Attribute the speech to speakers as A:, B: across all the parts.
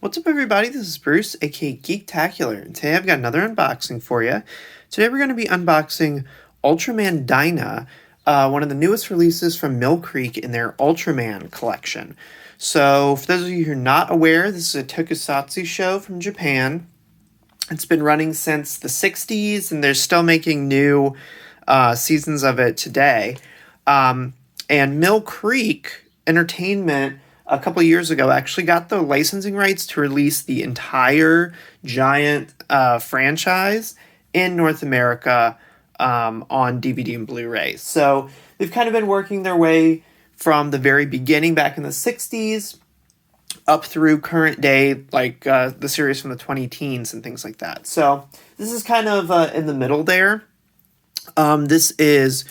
A: What's up, everybody? This is Bruce, aka Geektacular, and today I've got another unboxing for you. Today we're going to be unboxing Ultraman Dyna, one of the newest releases from Mill Creek in their Ultraman collection. So, for those of you who are not aware, this is a tokusatsu show from Japan. It's been running since the 60s, and they're still making new seasons of it today. And Mill Creek Entertainment a couple years ago actually got the licensing rights to release the entire giant franchise in North America on DVD and Blu-ray. So they've kind of been working their way from the very beginning back in the 60s up through current day, like the series from the 20-teens and things like that. So this is kind of in the middle there. This is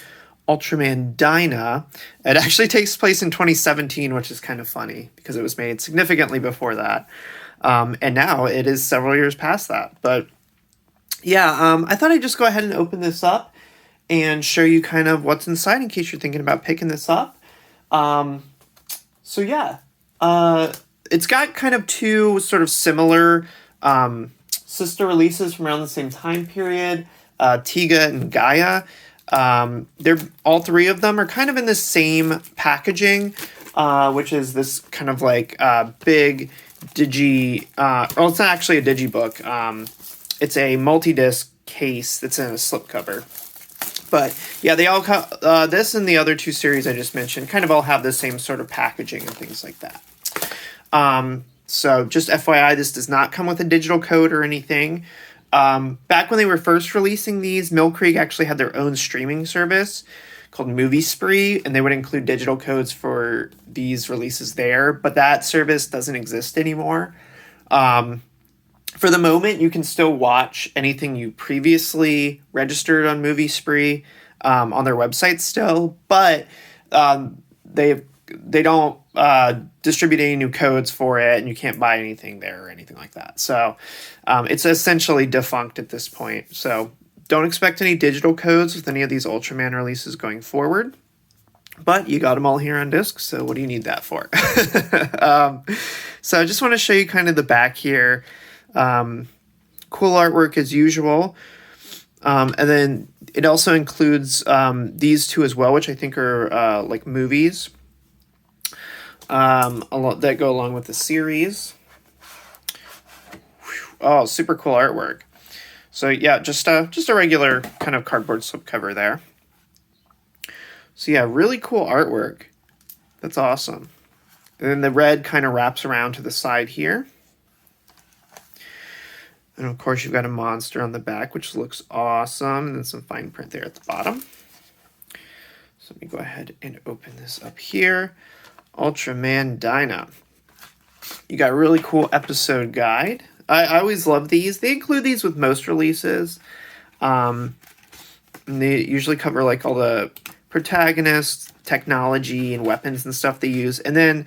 A: Ultraman Dyna. It actually takes place in 2017, which is kind of funny because it was made significantly before that. And now it is several years past that. But yeah, I thought I'd just go ahead and open this up and show you kind of what's inside in case you're thinking about picking this up. So yeah, it's got kind of two sort of similar sister releases from around the same time period, Tiga and Gaia. They're all three of them are kind of in the same packaging, which is this kind of like big digi. Well, it's not actually a digibook. It's a multi-disc case that's in a slipcover. But yeah, they all this and the other two series I just mentioned kind of all have the same sort of packaging and things like that. So just FYI, this does not come with a digital code or anything. Back when they were first releasing these, Mill Creek actually had their own streaming service called Movie Spree, and they would include digital codes for these releases there, but that service doesn't exist anymore. For the moment, you can still watch anything you previously registered on Movie Spree on their website still, but they don't distribute any new codes for it, and you can't buy anything there or anything like that. So it's essentially defunct at this point. So don't expect any digital codes with any of these Ultraman releases going forward. But you got them all here on disc, so what do you need that for? So I just want to show you kind of the back here. Cool artwork as usual. And then it also includes these two as well, which I think are like movies. That go along with the series. Oh, super cool artwork. So yeah, just a regular kind of cardboard slipcover there. So yeah, really cool artwork. That's awesome. And then the red kind of wraps around to the side here. And of course you've got a monster on the back, which looks awesome. And then some fine print there at the bottom. So let me go ahead and open this up here. Ultraman Dyna. You got a really cool episode guide. I always love these. They include these with most releases. And they usually cover like all the protagonists, technology, and weapons and stuff they use. And then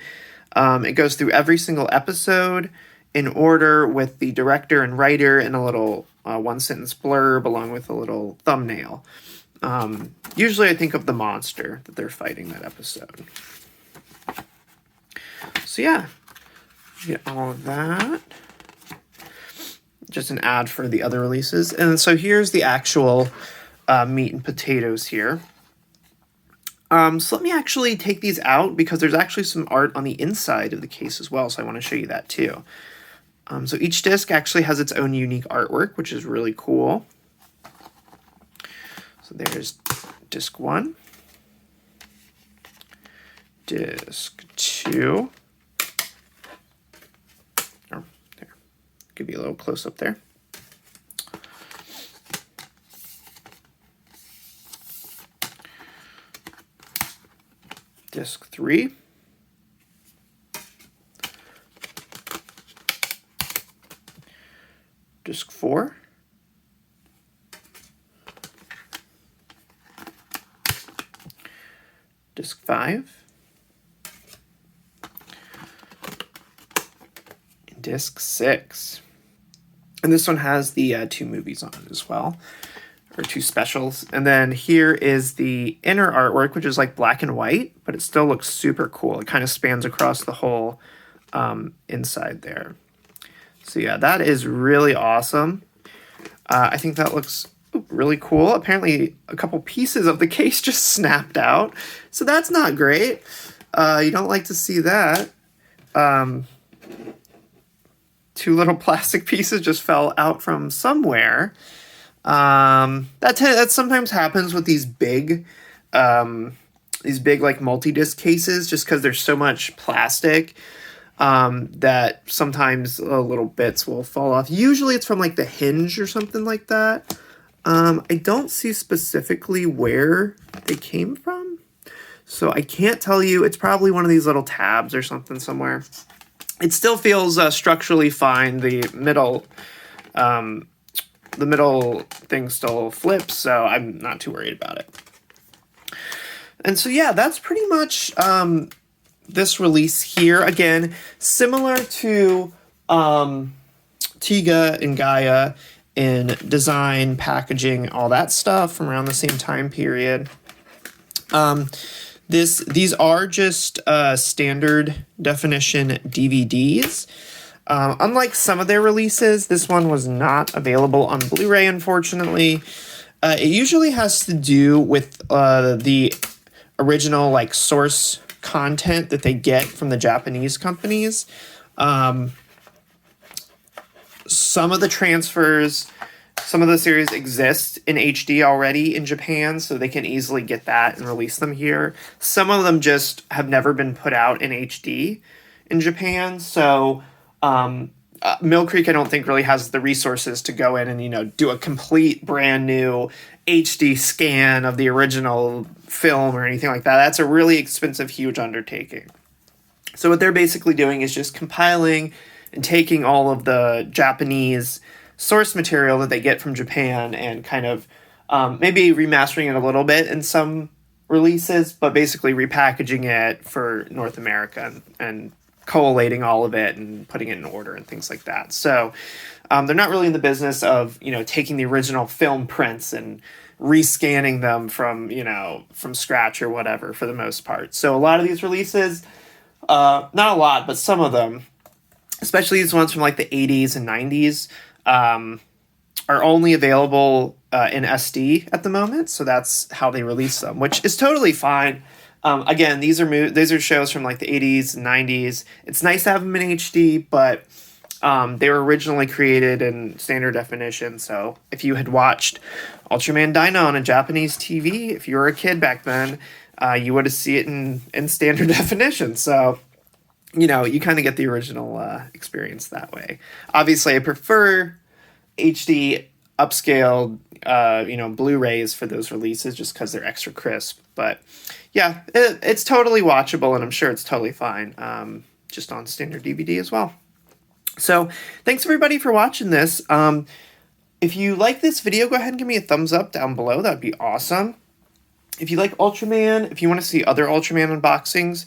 A: it goes through every single episode in order with the director and writer and a little one-sentence blurb along with a little thumbnail. Usually I think of the monster that they're fighting that episode. So yeah, get all of that. Just an ad for the other releases. And so here's the actual meat and potatoes here. So let me actually take these out because there's actually some art on the inside of the case as well. So I want to show you that too. So each disc actually has its own unique artwork, which is really cool. So there's disc 1. Disc 2. Oh, there. Give you a little close up there. Disc 3. Disc 4. Disc 5. And disc 6. And this one has the 2 movies on it as well. or two specials. And then here is the inner artwork, which is like black and white, but it still looks super cool. It kind of spans across the whole inside there. So yeah, that is really awesome. I think that looks really cool. Apparently, a couple pieces of the case just snapped out, so that's not great. You don't like to see that. Two little plastic pieces just fell out from somewhere. That sometimes happens with these big like multi-disc cases, just because there's so much plastic that sometimes little bits will fall off. Usually it's from like the hinge or something like that. I don't see specifically where they came from, so I can't tell you. It's probably one of these little tabs or something somewhere. It still feels structurally fine. The middle thing still flips, so I'm not too worried about it. And so yeah, that's pretty much this release here. Again, similar to Tiga and Gaia in design, packaging, all that stuff from around the same time period. These are just standard definition DVDs. Unlike some of their releases, this one was not available on Blu-ray, unfortunately. It usually has to do with the original like source content that they get from the Japanese companies. Some of the transfers, some of the series exist in HD already in Japan, so they can easily get that and release them here. Some of them just have never been put out in HD in Japan, so Mill Creek, I don't think, really has the resources to go in and, you know, do a complete brand new HD scan of the original film or anything like that. That's a really expensive, huge undertaking. So what they're basically doing is just compiling and taking all of the Japanese source material that they get from Japan and kind of maybe remastering it a little bit in some releases, but basically repackaging it for North America and collating all of it and putting it in order and things like that. So they're not really in the business of, you know, taking the original film prints and rescanning them from, you know, from scratch or whatever for the most part. So a lot of these releases, not a lot, but some of them, especially these ones from like the 80s and 90s, are only available in SD at the moment. So that's how they release them, which is totally fine. Again, these are shows from like the 80s and 90s. It's nice to have them in HD, but they were originally created in standard definition. So if you had watched Ultraman Dyna on a Japanese TV, if you were a kid back then, you would have seen it in standard definition. So, you know, you kind of get the original experience that way. Obviously, I prefer HD upscaled, Blu-rays for those releases just because they're extra crisp. But yeah, it's totally watchable, and I'm sure it's totally fine just on standard DVD as well. So thanks everybody for watching this. If you like this video, go ahead and give me a thumbs up down below. That'd be awesome. If you like Ultraman, if you want to see other Ultraman unboxings,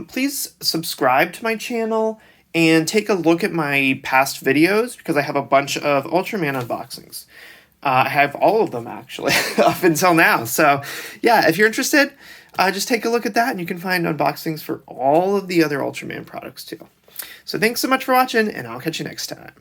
A: please subscribe to my channel and take a look at my past videos because I have a bunch of Ultraman unboxings. I have all of them, actually, up until now. So, yeah, if you're interested, just take a look at that, and you can find unboxings for all of the other Ultraman products, too. So thanks so much for watching, and I'll catch you next time.